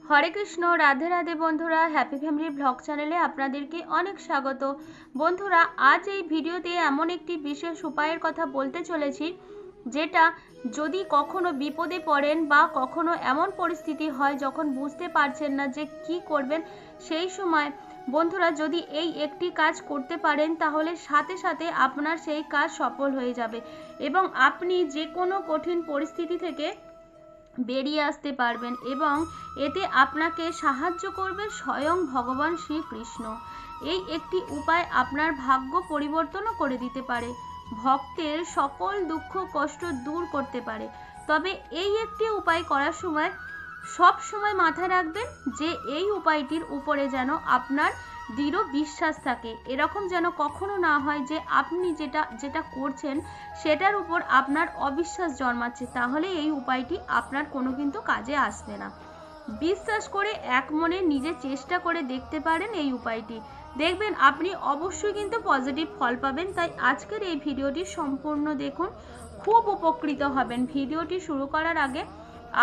হরে কৃষ্ণ, রাধে রাধে বন্ধুরা। Happy family blog চ্যানেলে আপনাদেরকে অনেক স্বাগত। বন্ধুরা, আজ এই ভিডিওতে এমন একটি বিশেষ উপায়ের কথা বলতে চলেছি, যেটা যদি কখনো বিপদে পড়েন বা কখনো এমন পরিস্থিতি হয় যখন বুঝতে পারছেন না যে কি করবেন, সেই সময় বন্ধুরা যদি এই একটি কাজ করতে পারেন তাহলে সাথে সাথে আপনার সেই কাজ সফল হয়ে যাবে এবং আপনি যে কোনো কঠিন পরিস্থিতি থেকে বেরিয়ে আসতে পারবেন এবং এতে আপনাকে সাহায্য করবে স্বয়ং ভগবান শ্রীকৃষ্ণ। এই একটি উপায় আপনার ভাগ্য পরিবর্তনও করে দিতে পারে, ভক্তের সকল দুঃখ কষ্ট দূর করতে পারে। তবে এই একটি উপায় করার সময় সব সময় মাথায় রাখবেন যে এই উপায়টির উপরে যেন আপনার দৃঢ় বিশ্বাস থাকে। এরকম যেন কখনো না হয় যে আপনি যেটা করছেন সেটার উপর আপনার অবিশ্বাস জন্মাচ্ছে, তাহলে এই উপায়টি আপনার কোনো কিন্তু কাজে আসবে না। বিশ্বাস করে এক মনে নিজে চেষ্টা করে দেখতে পারেন এই উপায়টি, দেখবেন আপনি অবশ্যই কিন্তু পজিটিভ ফল পাবেন। তাই আজকের এই ভিডিওটি সম্পূর্ণ দেখুন, খুব উপকৃত হবেন। ভিডিওটি শুরু করার আগে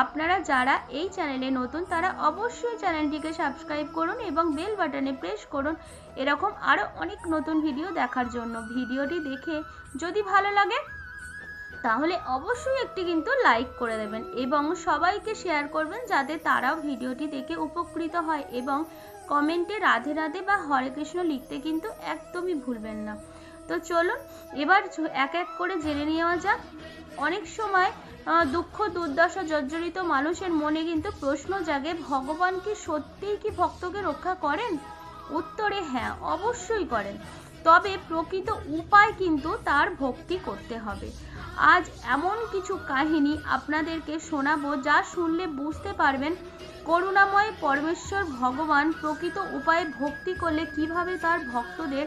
আপনারা যারা এই চ্যানেলে নতুন তারা অবশ্যই চ্যানেলটিকে সাবস্ক্রাইব করুন এবং বেল বাটনে প্রেস করুন এরকম আরও অনেক নতুন ভিডিও দেখার জন্য। ভিডিওটি দেখে যদি ভালো লাগে তাহলে অবশ্যই একটি কিন্তু লাইক করে দেবেন এবং সবাইকে শেয়ার করবেন যাতে তারাও ভিডিওটি দেখে উপকৃত হয় এবং কমেন্টে রাধে রাধে বা হরে কৃষ্ণ লিখতে কিন্তু একদমই ভুলবেন না। তো চলুন এবার এক এক করে জেনে নেওয়া যাক। অনেক সময় দুঃখ দুর্দশা জর্জরিত মানুষের মনে কিন্তু প্রশ্ন জাগে, ভগবান কি সত্যিই কি ভক্তকে রক্ষা করেন? উত্তরে হ্যাঁ, অবশ্যই করেন। তবে প্রকৃত উপায় কিন্তু তার ভক্তি করতে হবে। আজ এমন কিছু কাহিনী আপনাদেরকে শোনাবো যা শুনলে বুঝতে পারবেন করুণাময় পরমেশ্বর ভগবান প্রকৃত উপায়ে ভক্তি করলে কিভাবে তার ভক্তদের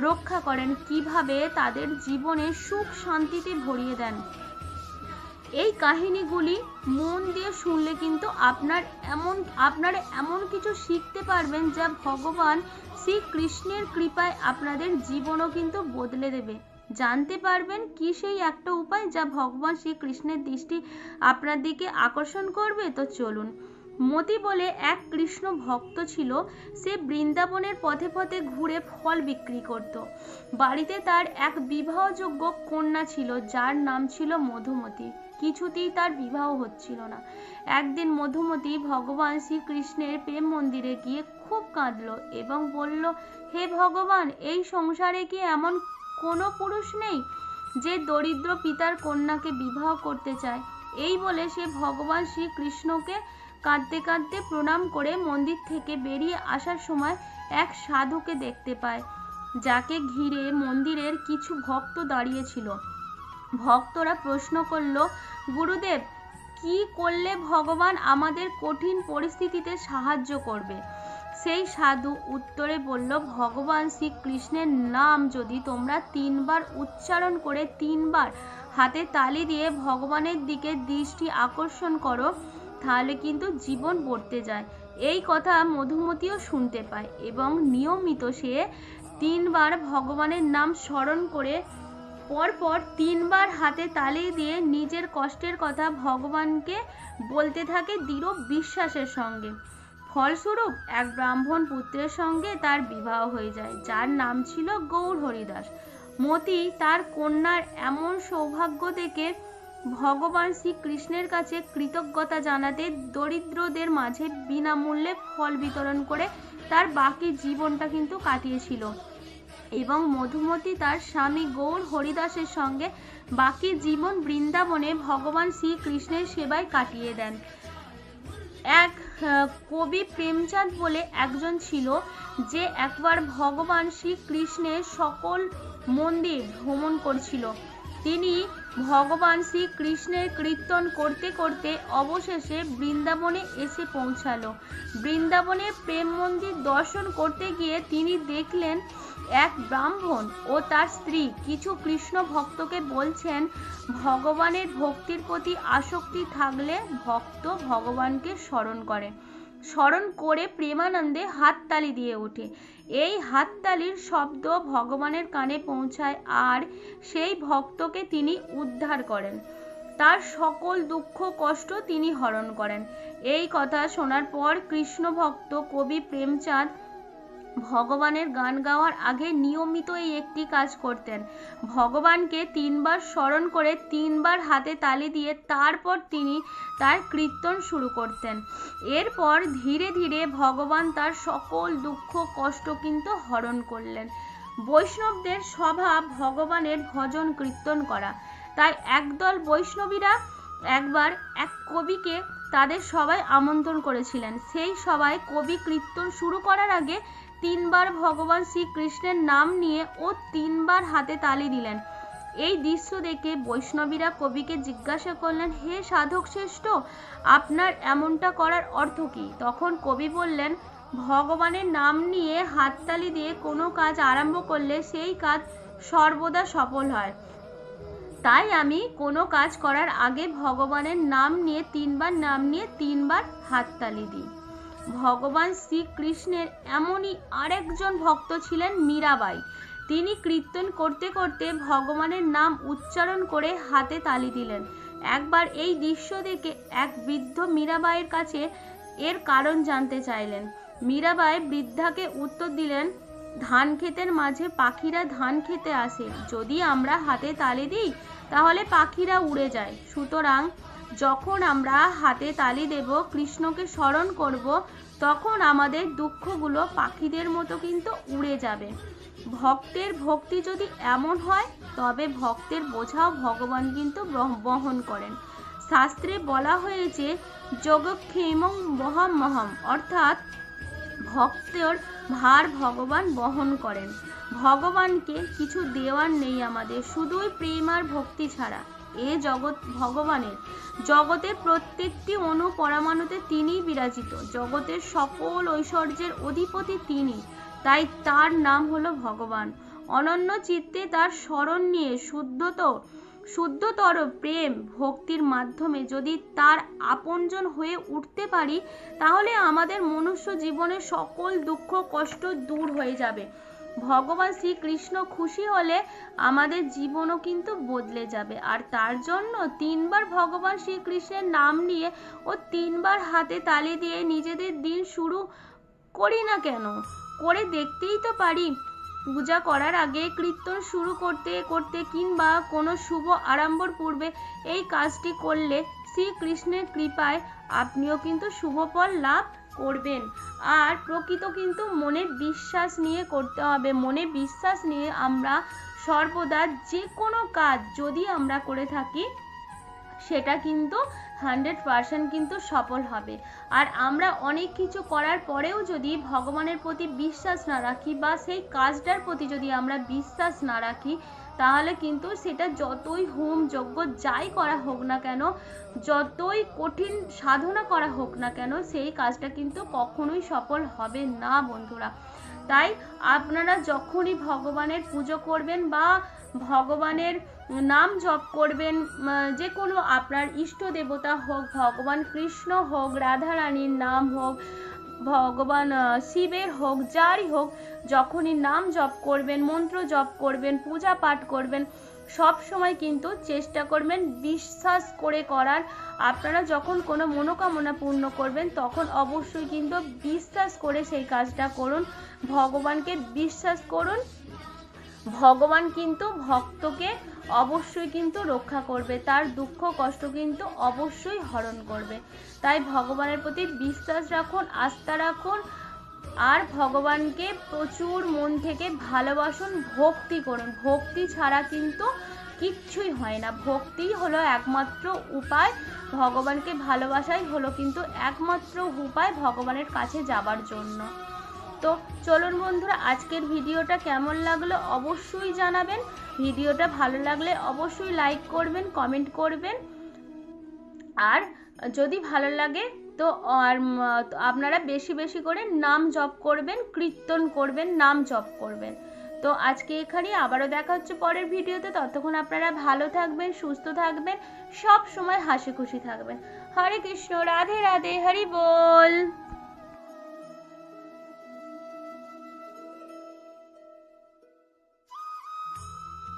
রক্ষা করেন, কিভাবে তাদের জীবনে সুখ শান্তিতে ভরিয়ে দেন। এই কাহিনীগুলি মন দিয়ে শুনলে কিন্তু আপনারা এমন কিছু শিখতে পারবেন যা ভগবান শ্রীকৃষ্ণের কৃপায় আপনাদের জীবনও কিন্তু বদলে দেবে। জানতে পারবেন কি সেই একটা উপায় যা ভগবান শ্রীকৃষ্ণের দৃষ্টি আপনার দিকে আকর্ষণ করবে। তো চলুন। মতি বলে এক কৃষ্ণ ভক্ত ছিল। সে বৃন্দাবনের পথে পথে ঘুরে ফল বিক্রি করত। বাড়িতে তার এক বিবাহযোগ্য কন্যা ছিল যার নাম ছিল মধুমতি। কিছুতেই তার বিবাহ হচ্ছিল না। একদিন মধুমতি ভগবান শ্রীকৃষ্ণের প্রেম মন্দিরে গিয়ে খুব কাঁদল এবং বলল, হে ভগবান, এই সংসারে কি এমন কোনো পুরুষ নেই যে দরিদ্র পিতার কন্যাকে বিবাহ করতে চায়? এই বলে সে ভগবান শ্রীকৃষ্ণকে কাঁদতে কাঁদতে প্রণাম করে মন্দির থেকে বেরিয়ে আসার সময় এক সাধুকে দেখতে পায়, যাকে ঘিরে মন্দিরের কিছু ভক্ত দাঁড়িয়েছিল। ভক্তরা প্রশ্ন করল, গুরুদেব, কি করলে ভগবান আমাদের কঠিন পরিস্থিতিতে সাহায্য করবে? সেই সাধু উত্তরে বলল, ভগবান শ্রীকৃষ্ণের নাম যদি তোমরা 3 বার উচ্চারণ করে 3 বার হাতে তালি দিয়ে ভগবানের দিকে দৃষ্টি আকর্ষণ করো তাহলে কিন্তু জীবন বদলে যায়। এই কথা মধুমতিও শুনতে পায় এবং নিয়মিত সে 3 বার ভগবানের নাম স্মরণ করে পরপর 3 বার হাতে তালি দিয়ে নিজের কষ্টের কথা ভগবানকে বলতে থাকে দৃঢ় বিশ্বাসের সঙ্গে। ফলস্বরূপ এক ব্রাহ্মণ পুত্রের সঙ্গে তার বিবাহ হয়ে যায়, যার নাম ছিল গৌর হরিদাস। মতি তার কন্যার এমন সৌভাগ্য দেখে ভগবান শ্রীকৃষ্ণের কাছে কৃতজ্ঞতা জানাতে দরিদ্রদের মাঝে বিনামূল্যে ফল বিতরণ করে তার বাকি জীবনটা কিন্তু কাটিয়েছিল এবং মধুমতি তার স্বামী গৌর হরিদাসের সঙ্গে বাকি জীবন বৃন্দাবনে ভগবান শ্রীকৃষ্ণের সেবায় কাটিয়ে দেন। এক কবি প্রেমচাঁদ বলে একজন ছিল, যে একবার ভগবান শ্রীকৃষ্ণের সকল মন্দির ভ্রমণ করছিল। তিনি ভগবান শ্রীকৃষ্ণের কীর্তন করতে করতে অবশেষে বৃন্দাবনে এসে পৌঁছালো। বৃন্দাবনে প্রেম মন্দির দর্শন করতে গিয়ে তিনি দেখলেন এক ব্রাহ্মণ ও তার স্ত্রী কিছু কৃষ্ণ ভক্তকে বলছেন, ভগবানের ভক্তির প্রতি আসক্তি থাকলে ভক্ত ভগবানকে স্মরণ করে প্রেমানন্দে হাততালি দিয়ে ওঠে। এই হাততালির শব্দ ভগবানের কানে পৌঁছায় আর সেই ভক্তকে তিনি উদ্ধার করেন। তার সকল দুঃখ কষ্ট তিনি হরণ করেন। এই কথা শোনার পর কৃষ্ণ ভক্ত কবি প্রেমচাঁদ ভগবানের গান গাওয়ার আগে নিয়মিত এই একটি কাজ করতেন। ভগবানকে 3 বার স্মরণ করে 3 বার হাতে তালি দিয়ে তারপর তিনি তার কীর্তন শুরু করতেন। এরপর ধীরে ধীরে ভগবান তার সকল দুঃখ কষ্ট কিন্তু হরণ করলেন। বৈষ্ণবদের স্বভাব ভগবানের ভজন কীর্তন করা, তাই একদল বৈষ্ণবীরা একবার এক কবিকে তাদের সবাই আমন্ত্রণ করেছিলেন। সেই সভায় কবি কীর্তন শুরু করার আগে 3 বার ভগবান শ্রীকৃষ্ণের নাম নিয়ে ও 3 বার হাতে তালি দিলেন। এই দৃশ্য দেখে বৈষ্ণবীরা কবিকে জিজ্ঞাসা করলেন, হে সাধক শ্রেষ্ঠ, আপনার এমনটা করার অর্থ কি? তখন কবি বললেন, ভগবানের নাম নিয়ে হাততালি দিয়ে কোনো কাজ আরম্ভ করলে সেই কাজ সর্বদা সফল হয়। তাই আমি কোনো কাজ করার আগে ভগবানের নাম নিয়ে 3 বার নাম নিয়ে 3 বার হাততালি দিই। ভগবান শ্রীকৃষ্ণের এমনই আরেকজন ভক্ত ছিলেন মীরাবাই। তিনি কীর্তন করতে করতে ভগবানের নাম উচ্চারণ করে হাতে তালি দিলেন। একবার এই দৃশ্য দেখে এক বৃদ্ধ মীরাবাইয়ের কাছে এর কারণ জানতে চাইলেন। মীরাবাই বৃদ্ধাকে উত্তর দিলেন, ধান ক্ষেতের মাঝে পাখিরা ধান খেতে আসে, যদি আমরা হাতে তালি দিই তাহলে পাখিরা উড়ে যায়। সুতরাং যখন আমরা হাতে তালি দেব, কৃষ্ণকে স্মরণ করব, তখন আমাদের দুঃখগুলো পাখিদের মতো কিন্তু উড়ে যাবে। ভক্তের ভক্তি যদি এমন হয় তবে ভক্তের বোঝাও ভগবান কিন্তু বহন করেন। শাস্ত্রে বলা হয়েছে যোগক্ষেমং বহমহম, অর্থাৎ ভক্তের ভার ভগবান বহন করেন। ভগবানকে কিছু দেওয়ার নেই আমাদের, শুধুই প্রেম আর ভক্তি ছাড়া। এ জগৎ ভগবানের, জগতের প্রত্যেকটি অণু পরমাণুতে তিনিই বিরাজিত, জগতের সকল ঐশ্বর্যের অধিপতি তিনি, তাই তার নাম হলো ভগবান। অনন্য চিত্তে তার স্মরণ নিয়ে শুদ্ধতর প্রেম ভক্তির মাধ্যমে যদি তার আপনজন হয়ে উঠতে পারি, তাহলে আমাদের মনুষ্য জীবনের সকল দুঃখ কষ্ট দূর হয়ে যাবে। ভগবান শ্রীকৃষ্ণ খুশি হলে আমাদের জীবনও কিন্তু বদলে যাবে। আর তার জন্য 3 বার ভগবান শ্রীকৃষ্ণের নাম নিয়ে ও 3 বার হাতে তালি দিয়ে নিজেদের দিন শুরু করি না কেন? করে দেখতেই তো পারি। পূজা করার আগে, কীর্তন শুরু করতে করতে কিংবা কোনো শুভ আরম্ভর পূর্বে এই কাজটি করলে শ্রীকৃষ্ণের কৃপায় আপনিও কিন্তু শুভ ফল লাভ করবেন। আর প্রকৃত কিন্তু মনে বিশ্বাস নিয়ে করতে হবে। মনে বিশ্বাস নিয়ে আমরা সর্বদা যে কোনো কাজ যদি আমরা করে থাকি, সেটা কিন্তু 100% কিন্তু সফল হবে। আর আমরা অনেক কিছু করার পরেও যদি ভগবানের প্রতি বিশ্বাস না রাখি বা সেই কাজটার প্রতি যদি আমরা বিশ্বাস না রাখি, তাহলে কিন্তু সেটা যতই হোম যজ্ঞ যাই করা হোক না কেন, যতই কঠিন সাধনা করা হোক না কেন, সেই কাজটা কিন্তু কখনোই সফল হবে না বন্ধুরা। তাই আপনারা যখনই ভগবানের পুজো করবেন বা ভগবানের নাম জপ করবেন, যে কোনো আপনার ইষ্ট দেবতা হোক, ভগবান কৃষ্ণ হোক, রাধা রানীর নাম হোক, ভগবান শিবের হোক, যারই হোক, যখনই নাম জপ করবেন, মন্ত্র জপ করবেন, পূজা পাঠ করবেন, সব সময় কিন্তু চেষ্টা করবেন বিশ্বাস করে করার। আপনারা যখন কোনো মনোকামনা পূর্ণ করবেন, তখন অবশ্যই কিন্তু বিশ্বাস করে সেই কাজটা করুন। ভগবানকে বিশ্বাস করুন, ভগবান কিন্তু ভক্তকে অবশ্যই কিন্তু রক্ষা করবে, তার দুঃখ কষ্ট কিন্তু অবশ্যই হরণ করবে। তাই ভগবানের প্রতি বিশ্বাস রাখুন, আস্থা রাখুন, আর ভগবানকে প্রচুর মন থেকে ভালোবাসুন, ভক্তি করুন। ভক্তি ছাড়া কিন্তু কিচ্ছুই হয় না। ভক্তিই হলো একমাত্র উপায়, ভগবানকে ভালোবাসাই হলো কিন্তু একমাত্র উপায় ভগবানের কাছে যাবার জন্য। তো চলুন বন্ধুরা, আজকের ভিডিওটা কেমন লাগলো অবশ্যই জানাবেন। ভিডিওটা ভালো লাগলে অবশ্যই লাইক করবেন, কমেন্ট করবেন। আর যদি ভালো লাগে তো আপনারা বেশি বেশি করে নাম জপ করবেন, কীর্তন করবেন, নাম জপ করবেন। তো আজকে এখানেই, আবারও দেখা হচ্ছে পরের ভিডিওতে। ততক্ষণ আপনারা ভালো থাকবেন, সুস্থ থাকবেন, সব সময় হাসি খুশি থাকবেন। হরে কৃষ্ণ, রাধে রাধে, হরি বল।